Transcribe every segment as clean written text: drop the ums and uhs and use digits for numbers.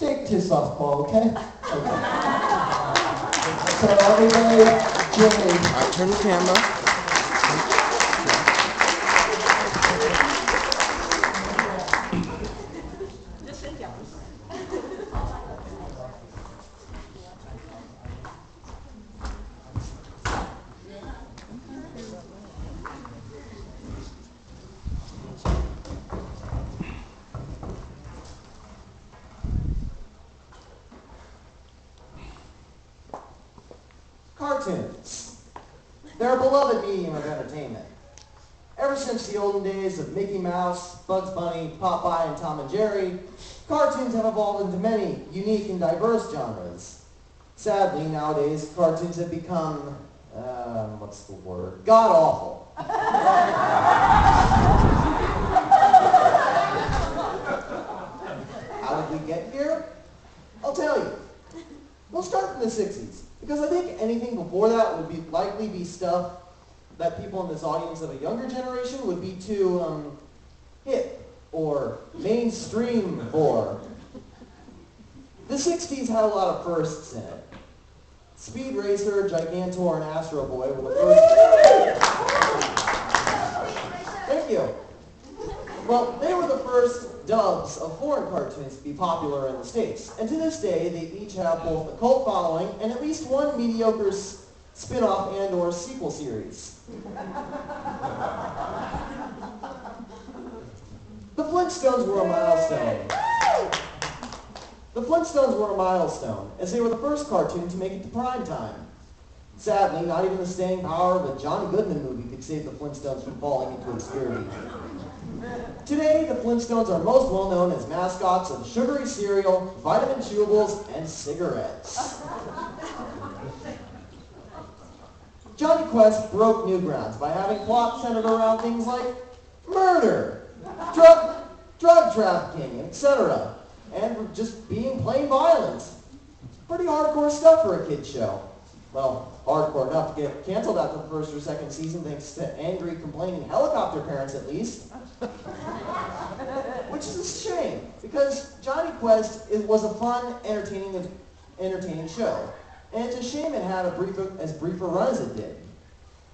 Stick to softball, okay? Okay. So everybody, Jimmy. All right, turn the camera. Cartoons. They're a beloved medium of entertainment. Ever since the olden days of Mickey Mouse, Bugs Bunny, Popeye, and Tom and Jerry, cartoons have evolved into many unique and diverse genres. Sadly, nowadays, cartoons have become, what's the word? God-awful. How did we get here? I'll tell you. We'll start from the 60s, because I think anything before that would likely be stuff that people in this audience of a younger generation would be too hip or mainstream for. The 60s had a lot of firsts in it. Speed Racer, Gigantor, and Astro Boy were the first. Thank you. Well, they were the first dubs of foreign cartoons to be popular in the States. And to this day, they each have both a cult following and at least one mediocre spin-off and or sequel series. The Flintstones were a milestone. The Flintstones were a milestone, as they were the first cartoon to make it to prime time. Sadly, not even the staying power of a John Goodman movie could save the Flintstones from falling into obscurity. Today, the Flintstones are most well known as mascots of sugary cereal, vitamin chewables, and cigarettes. Johnny Quest broke new grounds by having plots centered around things like murder, drug trafficking, etc., and just being plain violent. Pretty hardcore stuff for a kid's show. Well, hardcore enough to get canceled after the first or second season thanks to angry, complaining helicopter parents at least. Which is a shame, because Johnny Quest was a fun, entertaining show. And it's a shame it had as brief a run as it did.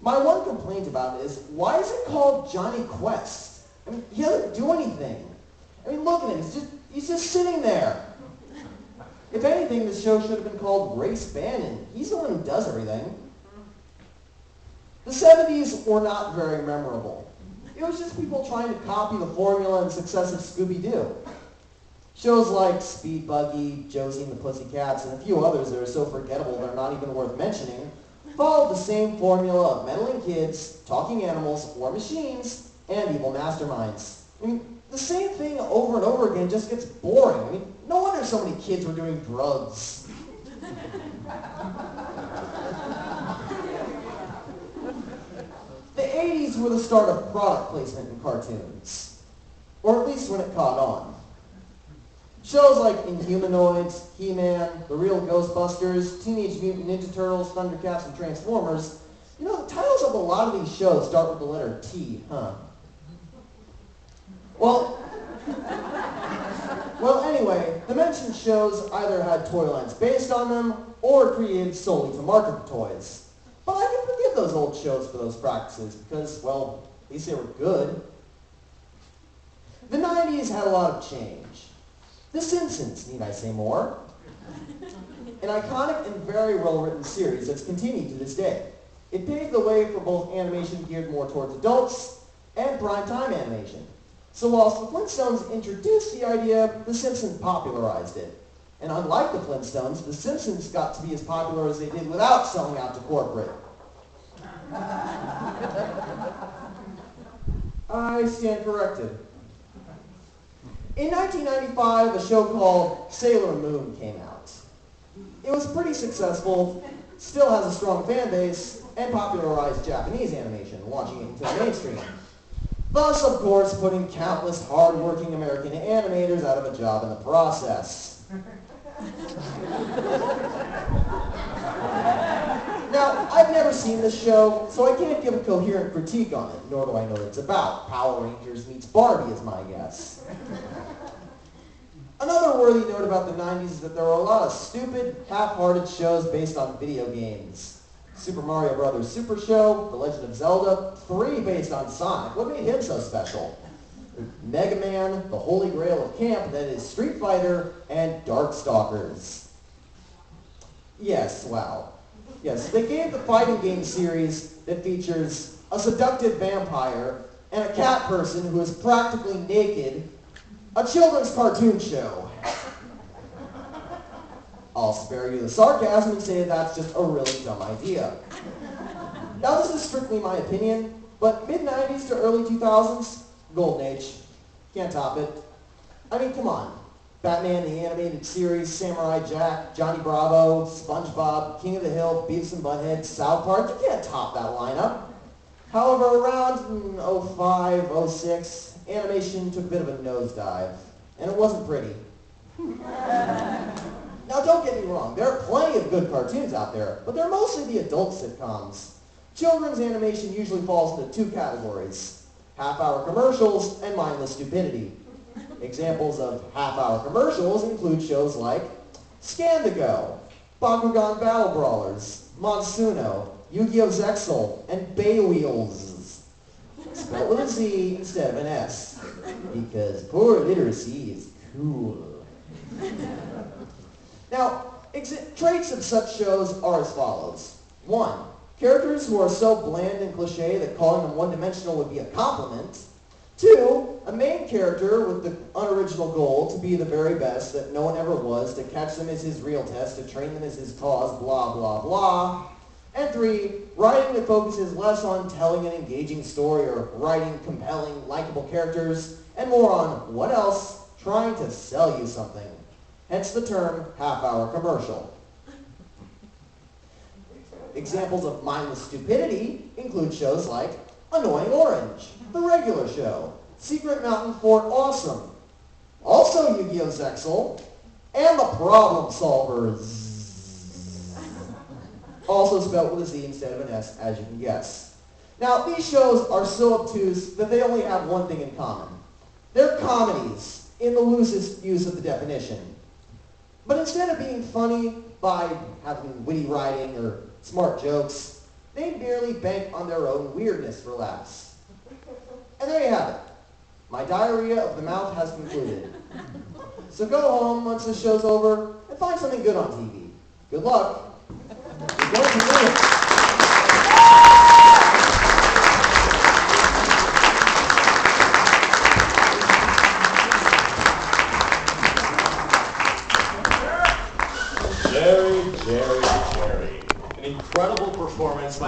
My one complaint about it is, why is it called Johnny Quest? I mean, he doesn't do anything. I mean, look at him, he's just sitting there. If anything, this show should have been called Race Bannon. He's the one who does everything. The 70s were not very memorable. It was just people trying to copy the formula and success of Scooby-Doo. Shows like Speed Buggy, Josie and the Pussycats, and a few others that are so forgettable they're not even worth mentioning, followed the same formula of meddling kids, talking animals, war machines, and evil masterminds. I mean, the same thing over and over again just gets boring. I mean, no wonder so many kids were doing drugs. The 80s were the start of product placement in cartoons, or at least when it caught on. Shows like Inhumanoids, He-Man, The Real Ghostbusters, Teenage Mutant Ninja Turtles, Thundercats, and Transformers. You know, the titles of a lot of these shows start with the letter T, huh? Well, anyway, the mentioned shows either had toy lines based on them or created solely to market the toys. But I can forgive those old shows for those practices because, well, at least they were good. The 90s had a lot of change. The Simpsons, need I say more? An iconic and very well-written series that's continued to this day. It paved the way for both animation geared more towards adults and prime-time animation. So whilst the Flintstones introduced the idea, the Simpsons popularized it. And unlike the Flintstones, the Simpsons got to be as popular as they did without selling out to corporate. I stand corrected. In 1995, a show called Sailor Moon came out. It was pretty successful, still has a strong fan base, and popularized Japanese animation, launching it into the mainstream. Thus, of course, putting countless hard-working American animators out of a job in the process. Now, I've never seen this show, so I can't give a coherent critique on it, nor do I know what it's about. Power Rangers meets Barbie is my guess. Another worthy note about the 90s is that there were a lot of stupid, half-hearted shows based on video games. Super Mario Bros. Super Show, The Legend of Zelda, 3 based on Sonic. What made him so special? Mega Man, The Holy Grail of Camp, that is Street Fighter, and Darkstalkers. Yes, wow. Yes, they gave the fighting game series that features a seductive vampire and a cat person who is practically naked a children's cartoon show. I'll spare you the sarcasm and say that's just a really dumb idea. Now this is strictly my opinion, but mid-90s to early 2000s, golden age. Can't top it. I mean, come on. Batman the Animated Series, Samurai Jack, Johnny Bravo, SpongeBob, King of the Hill, Beavis and Butthead, South Park, you can't top that lineup. However, around 05, 06, animation took a bit of a nosedive, and it wasn't pretty. Now don't get me wrong, there are plenty of good cartoons out there, but they're mostly the adult sitcoms. Children's animation usually falls into 2 categories: half-hour commercials and mindless stupidity. Examples of half-hour commercials include shows like Scan-to-Go, Bakugan Battle Brawlers, Monsuno, Yu-Gi-Oh! Zexal, and Bay-Wheels. Spelled with a Z instead of an S, because poor literacy is cool. Now, traits of such shows are as follows. 1. Characters who are so bland and cliche that calling them one-dimensional would be a compliment. 2. A main character with the unoriginal goal to be the very best that no one ever was, to catch them as his real test, to train them as his cause, blah, blah, blah. And 3. Writing that focuses less on telling an engaging story or writing compelling, likable characters, and more on, what else, trying to sell you something. Hence the term half-hour commercial. Examples of mindless stupidity include shows like Annoying Orange, The Regular Show, Secret Mountain Fort Awesome, also Yu-Gi-Oh! Zexal, and The Problem Solvers. Also spelled with a Z instead of an S, as you can guess. Now, these shows are so obtuse that they only have one thing in common. They're comedies, in the loosest use of the definition. But instead of being funny by having witty writing or smart jokes, they merely bank on their own weirdness for laughs. And there you have it. My diarrhea of the mouth has concluded. So go home once this show's over and find something good on TV. Good luck. You're going to win it. Jerry. An incredible performance by